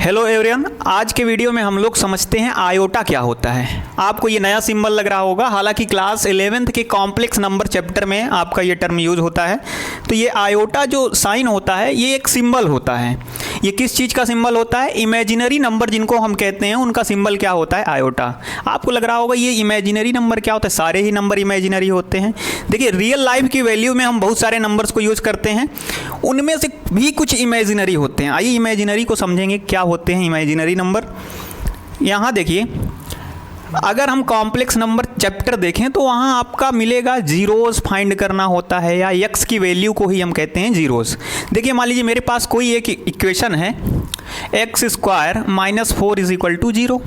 Hello everyone, आज के video में हम लोग समझते हैं आयोटा क्या होता है। आपको ये नया सिंबल लग रहा होगा, हालांकि क्लास 11th के कॉम्प्लेक्स नंबर चैप्टर में आपका ये टर्म यूज होता है। तो ये आयोटा जो साइन होता है ये एक सिंबल होता है। ये किस चीज़ का सिंबल होता है? इमेजिनरी नंबर जिनको हम कहते हैं उनका सिंबल क्या होता है? आयोटा। आपको लग रहा होगा ये इमेजिनरी नंबर क्या होता है? सारे ही नंबर इमेजिनरी होते हैं। देखिए, रियल लाइफ की वैल्यू में हम बहुत सारे नंबर्स को यूज करते हैं, उनमें से भी कुछ इमेजिनरी होते हैं। आइए इमेजिनरी को समझेंगे क्या होते हैं इमेजिनरी नंबर। यहाँ देखिए, अगर हम कॉम्प्लेक्स नंबर चैप्टर देखें तो वहाँ आपका मिलेगा जीरोस फाइंड करना होता है, या एक्स की वैल्यू को ही हम कहते हैं जीरोस। देखिए, मान लीजिए मेरे पास कोई एक इक्वेशन है x square minus 4 is equal to 0।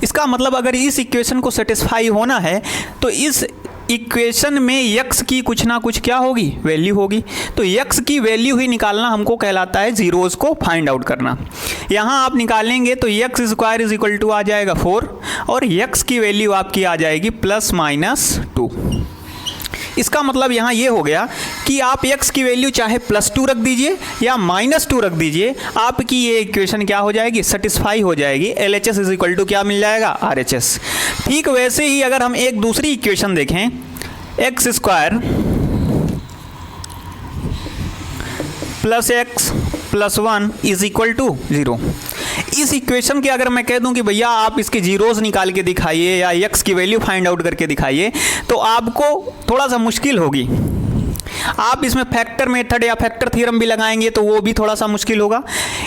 इसका मतलब अगर इस इक्वेशन को सेटिस्फाई होना है तो इस इक्वेशन में x की कुछ ना कुछ क्या होगी? वैल्यू होगी। तो x की वैल्यू ही निकालना हमको कहलाता है जीरोस को फाइंड आउट करना। यहाँ आप निकालेंगे तो x square is equal to आ जाएगा 4 और x की वैल्यू आपकी आ जाएगी +-2। इसका मतलब यहाँ ये हो गया कि आप x की वैल्यू चाहे +2 रख दीजिए या -2 रख दीजिए, आपकी ये इक्वेशन क्या हो जाएगी? सेटिस्फाई हो जाएगी। LHS इज इक्वल टू क्या मिल जाएगा? RHS। ठीक वैसे ही अगर हम एक दूसरी इक्वेशन देखें, x square plus x plus 1 is equal to 0। इस इक्वेशन के अगर मैं कह दूं कि भैया आप इसके जीरोस निकाल के दिखाइए या x की वैल्यू फाइंड आउट करके दिखाइए, तो आपको थोड़ा सा मुश्किल होगी। आप इसमें फैक्टर मेथड या फैक्टर थ्योरम भी लगाएंगे तो वो भी थोड़ा सा मुश्किल होगा।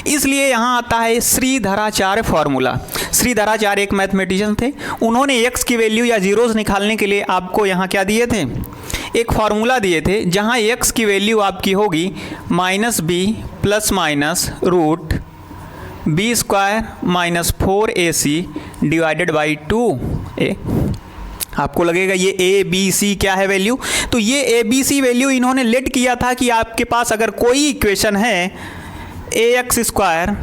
इसलिए यहाँ आता है श्रीधराचार्य फॉर्मूला। श्रीधराचार्य एक मैथमेटिशियन थे, उन्होंने x की वैल्यू या जीरोस निकालने के लिए आपको यहाँ क्या दिए थे? एक फार्मूला दिए थे, जहाँ x की वैल्यू आपकी होगी -b ± b² -4ac divided by 2a। आपको लगेगा ये ए बी सी क्या है वैल्यू? तो ये ए बी सी वैल्यू इन्होंने लेट किया था कि आपके पास अगर कोई इक्वेशन है ax²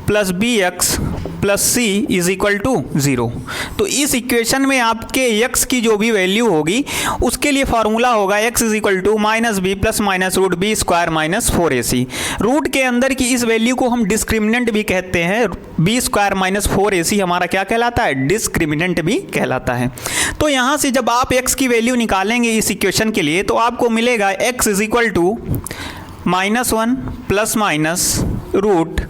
+ bx + c is equal to 0, तो इस इक्वेशन में आपके x की जो भी वैल्यू होगी उसके लिए फार्मूला होगा x is equal to -b ± √b² -4ac। Root के अंदर की इस वैल्यू को हम डिस्क्रिमिनेंट भी कहते हैं। b² -4ac हमारा क्या कहलाता है? डिस्क्रिमिनेंट भी कहलाता है। तो यहाँ से जब आप x की वैल्यू निकालेंगे इस इक्वेशन के लिए तो आपको मिलेगा x is equal to -1 ± root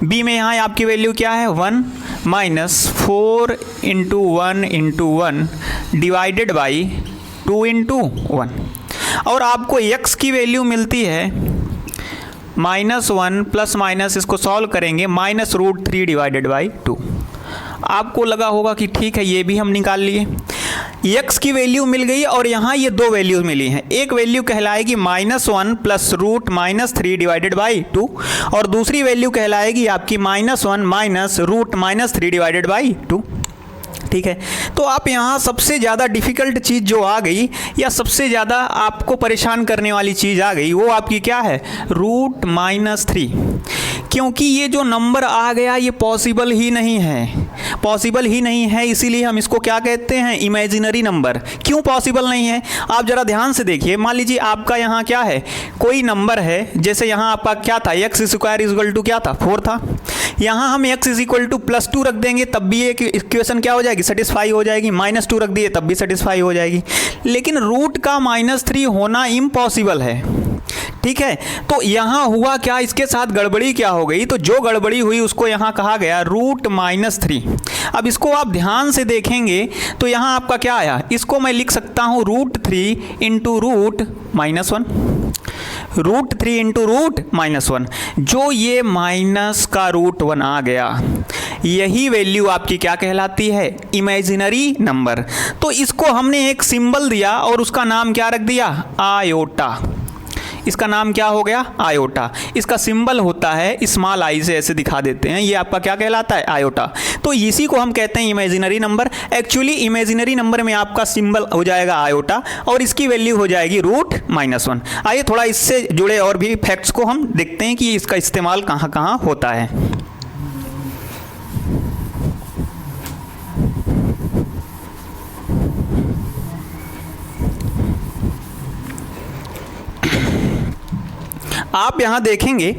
b में यहाँ आपकी वैल्यू क्या है? 1 -4 × 1 × 1 डिवाइडेड बाई 2 × 1। और आपको x की वैल्यू मिलती है -1 ± इसको सॉल्व करेंगे -√3 डिवाइडेड बाई 2। आपको लगा होगा कि ठीक है, ये भी हम निकाल लिए। x की वैल्यू मिल गई और यहाँ ये दो वैल्यूज मिली हैं। एक वैल्यू कहलाएगी -1 + √-3 डिवाइडेड बाई 2 और दूसरी वैल्यू कहलाएगी आपकी -1 - √-3 डिवाइडेड बाई 2। ठीक है, तो आप यहाँ सबसे ज़्यादा डिफ़िकल्ट चीज़ जो आ गई या सबसे ज़्यादा आपको परेशान करने वाली चीज़ आ गई, वो आपकी क्या है? √-3। क्योंकि ये जो नंबर आ गया ये पॉसिबल ही नहीं है, इसीलिए हम इसको क्या कहते हैं? Imaginary number. क्यों पॉसिबल नहीं है? आप ज़रा ध्यान से देखिए। मान लीजिए आपका यहाँ क्या है? कोई नंबर है, जैसे यहाँ आपका क्या था? x² इज इक्वल टू क्या था? 4 था। यहाँ हम x इज इक्वल टू +2 रख देंगे तब भी एक इक्वेशन क्या हो जाएगी? सेटिस्फाई हो जाएगी। -2 रख दिए तब भी सेटिस्फाई हो जाएगी। लेकिन रूट का -3 होना इम्पॉसिबल है। ठीक है, तो यहाँ हुआ क्या? इसके साथ गड़बड़ी क्या हो गई? तो जो गड़बड़ी हुई उसको यहाँ कहा गया √-3। अब इसको आप ध्यान से देखेंगे तो यहाँ आपका क्या आया? इसको मैं लिख सकता हूँ √3 × √-1। √3 × √-1, जो ये माइनस का √1 आ गया, यही वैल्यू आपकी क्या कहलाती है? Imaginary number. तो इसको हमने एक सिंबल दिया और उसका नाम क्या रख दिया? आयोटा। इसका नाम क्या हो गया? आयोटा। इसका सिंबल होता है स्मॉल आई से ऐसे दिखा देते हैं, ये आपका क्या कहलाता है? आयोटा। तो इसी को हम कहते हैं imaginary number. Actually imaginary number में आपका सिंबल हो जाएगा आयोटा और इसकी वैल्यू हो जाएगी √-1। आइए थोड़ा इससे जुड़े और भी फैक्ट्स को हम देखते हैं कि इसका इस्तेमाल कहाँ कहाँ होता है। आप यहाँ देखेंगे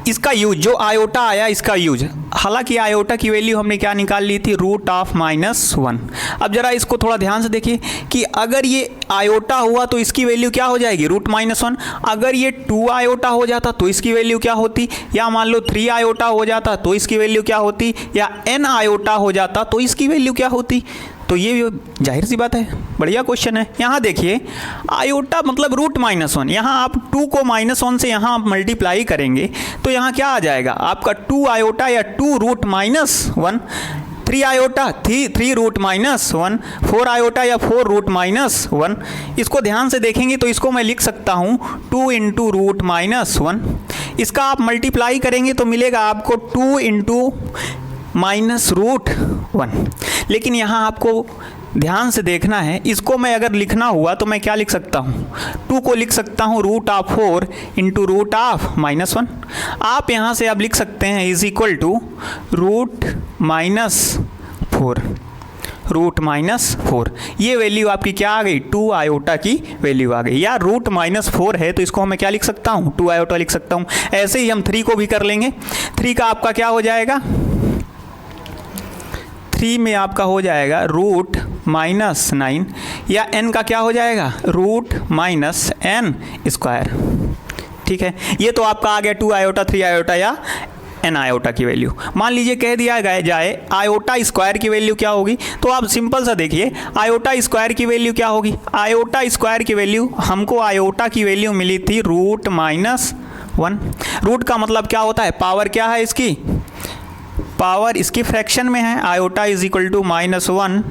इसका यूज जो आयोटा आया इसका यूज, हालांकि आयोटा की वैल्यू हमने क्या निकाल ली थी, √(-1). अब जरा इसको थोड़ा ध्यान से देखिए कि अगर ये आयोटा हुआ तो इसकी वैल्यू क्या हो जाएगी, √-1। अगर ये 2 आयोटा हो जाता तो इसकी वैल्यू क्या होती, या मान लो 3 आयोटा हो जाता तो इसकी वैल्यू क्या होती, या n आयोटा हो जाता तो इसकी वैल्यू क्या होती। तो ये जाहिर सी बात है, बढ़िया क्वेश्चन है। यहाँ देखिए आयोटा मतलब √-1, यहाँ आप 2 को -1 से यहाँ आप मल्टीप्लाई करेंगे तो यहाँ क्या आ जाएगा आपका 2 आयोटा या 2√-1, 3 आयोटा 3 √-1, 4 आयोटा या 4 √-1। इसको ध्यान से देखेंगे तो इसको मैं लिख सकता हूँ 2 × √-1। इसका आप मल्टीप्लाई करेंगे तो मिलेगा आपको 2 × -√1। लेकिन यहाँ आपको ध्यान से देखना है, इसको मैं अगर लिखना हुआ तो मैं क्या लिख सकता हूँ, 2 को लिख सकता हूँ √4 × √-1। आप यहाँ से आप लिख सकते हैं √-4। ये वैल्यू आपकी क्या आ गई, 2 आयोटा की वैल्यू आ गई, या √-4 है तो इसको मैं क्या लिख सकता हूँ, 2 आयोटा लिख सकता हूँ। ऐसे ही हम 3 को भी कर लेंगे। 3 का आपका क्या हो जाएगा, 3 में आपका हो जाएगा √-9, या n का क्या हो जाएगा, √-n²। ठीक है, ये तो आपका आ गया 2 आयोटा 3 आयोटा या n आयोटा की वैल्यू। मान लीजिए कह दिया जाए आयोटा स्क्वायर की वैल्यू क्या होगी, तो आप सिंपल सा देखिए आयोटा स्क्वायर की वैल्यू क्या होगी। आयोटा स्क्वायर की वैल्यू, हमको आयोटा की वैल्यू मिली थी √-1। रूट का मतलब क्या होता है, पावर क्या है इसकी, पावर इसकी फ्रैक्शन में है। Iota = -1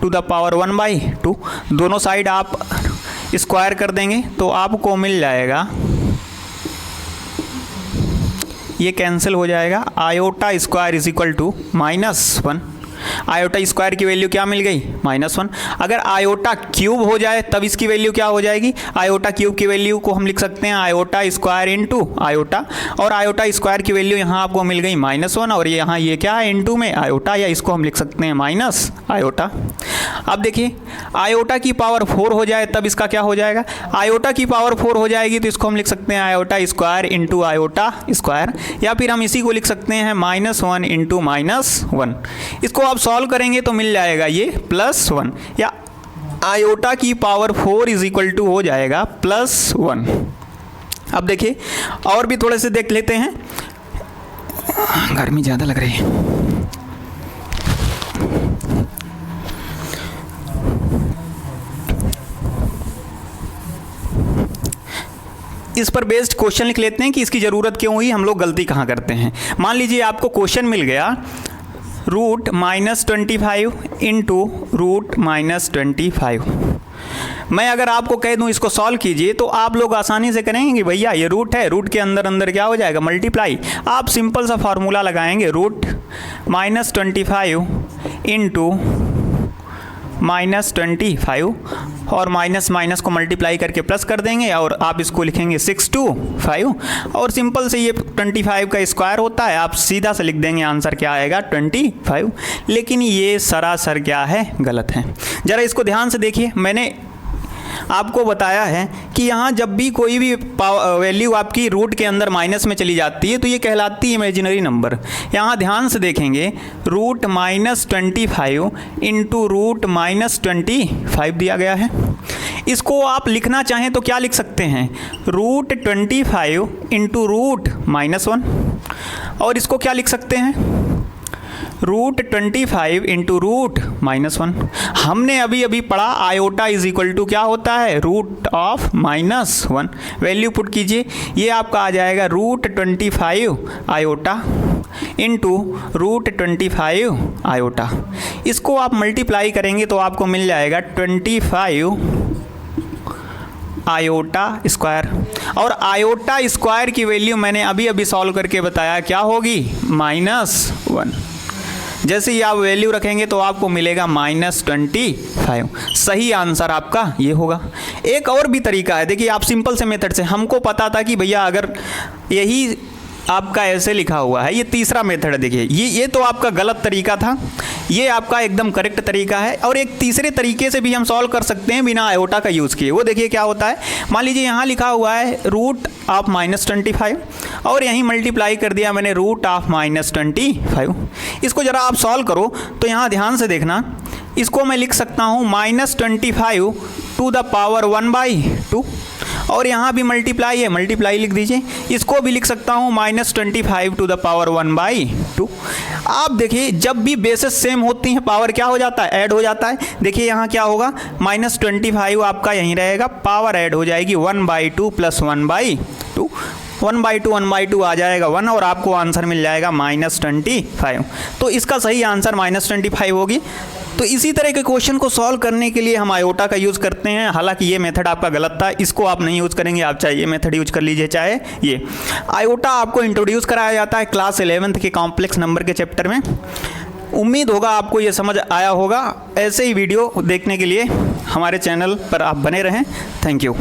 to the power 1/2। दोनों साइड आप स्क्वायर कर देंगे तो आपको मिल जाएगा, ये कैंसिल हो जाएगा, आयोटा स्क्वायर = -1। आयोटा स्क्वायर की वैल्यू क्या मिल गई, -1। अगर आयोटा क्यूब हो जाए तब इसकी वैल्यू क्या हो जाएगी, आयोटा क्यूब की वैल्यू को हम लिख सकते हैं आयोटा स्क्वायर × आयोटा, और आयोटा स्क्वायर की वैल्यू यहाँ आपको मिल गई -1, और यहाँ ये क्या है इनटू में आयोटा, या इसको हम लिख सकते हैं माइनस आयोटा। अब देखिए आयोटा की पावर 4 हो जाए तब इसका क्या हो जाएगा, आयोटा की पावर 4 हो जाएगी तो इसको हम लिख सकते हैं आयोटा स्क्वायर × आयोटा स्क्वायर, या फिर हम इसी को लिख सकते हैं -1 × -1। इसको आप सॉल्व करेंगे तो मिल जाएगा ये +1, या आयोटा की पावर 4 = हो जाएगा +1। अब देखिए और भी थोड़े से देख लेते हैं, गर्मी ज़्यादा लग रही है। इस पर बेस्ड क्वेश्चन लिख लेते हैं कि इसकी ज़रूरत क्यों हुई, हम लोग गलती कहाँ करते हैं। मान लीजिए आपको क्वेश्चन मिल गया √-25 × √-25। मैं अगर आपको कह दूं इसको सॉल्व कीजिए तो आप लोग आसानी से करेंगे कि भैया ये रूट है, रूट के अंदर अंदर क्या हो जाएगा, मल्टीप्लाई। आप सिंपल सा फार्मूला लगाएंगे √-25 × -25, और माइनस को मल्टीप्लाई करके प्लस कर देंगे, और आप इसको लिखेंगे 625, और सिंपल से ये 25 का स्क्वायर होता है, आप सीधा से लिख देंगे आंसर क्या आएगा 25। लेकिन ये सरासर क्या है, गलत है। ज़रा इसको ध्यान से देखिए, मैंने आपको बताया है कि यहाँ जब भी कोई भी वैल्यू आपकी रूट के अंदर माइनस में चली जाती है तो ये कहलाती है इमेजिनरी नंबर। यहाँ ध्यान से देखेंगे √-25 × √-25 दिया गया है। इसको आप लिखना चाहें तो क्या लिख सकते हैं, √25 × √-1, और इसको क्या लिख सकते हैं, √25 × √-1। हमने अभी अभी पढ़ा आयोटा = क्या होता है, √-1। वैल्यू पुट कीजिए, ये आपका आ जाएगा √25 आयोटा × √25 आयोटा। इसको आप मल्टीप्लाई करेंगे तो आपको मिल जाएगा 25 आयोटा स्क्वायर, और आयोटा स्क्वायर की वैल्यू मैंने अभी अभी सॉल्व करके बताया क्या होगी, -1। जैसे ही आप वैल्यू रखेंगे तो आपको मिलेगा -25। सही आंसर आपका ये होगा। एक और भी तरीका है, देखिए आप सिंपल से मेथड से, हमको पता था कि भैया अगर यही आपका ऐसे लिखा हुआ है, ये तीसरा मेथड है। देखिए ये तो आपका गलत तरीका था, ये आपका एकदम करेक्ट तरीका है। और एक तीसरे तरीके से भी हम सॉल्व कर सकते हैं बिना आयोटा का यूज़ किए। वो देखिए क्या होता है, मान लीजिए यहाँ लिखा हुआ है रूट ऑफ -25 और यहीं मल्टीप्लाई कर दिया मैंने रूट ऑफ -25। इसको ज़रा आप सॉल्व करो तो यहाँ ध्यान से देखना, इसको मैं लिख सकता हूँ -25 टू द पावर 1/2 और यहाँ भी मल्टीप्लाई है, मल्टीप्लाई लिख दीजिए। इसको भी लिख सकता हूँ -25 टू द पावर 1/2। आप देखिए जब भी बेसेस सेम होती हैं पावर क्या हो जाता है, ऐड हो जाता है। देखिए यहाँ क्या होगा, -25 आपका यहीं रहेगा, पावर ऐड हो जाएगी 1/2 + 1/2, 1/2 आ जाएगा 1 और आपको आंसर मिल जाएगा -25। तो इसका सही आंसर -25 होगी। तो इसी तरह के क्वेश्चन को सॉल्व करने के लिए हम आयोटा का यूज़ करते हैं। हालांकि ये मेथड आपका गलत था, इसको आप नहीं यूज़ करेंगे, आप चाहे ये मेथड यूज कर लीजिए चाहे ये। आयोटा आपको इंट्रोड्यूस कराया जाता है क्लास 11th के कॉम्प्लेक्स नंबर के चैप्टर में। उम्मीद होगा आपको ये समझ आया होगा। ऐसे ही वीडियो देखने के लिए हमारे चैनल पर आप बने रहें। Thank you.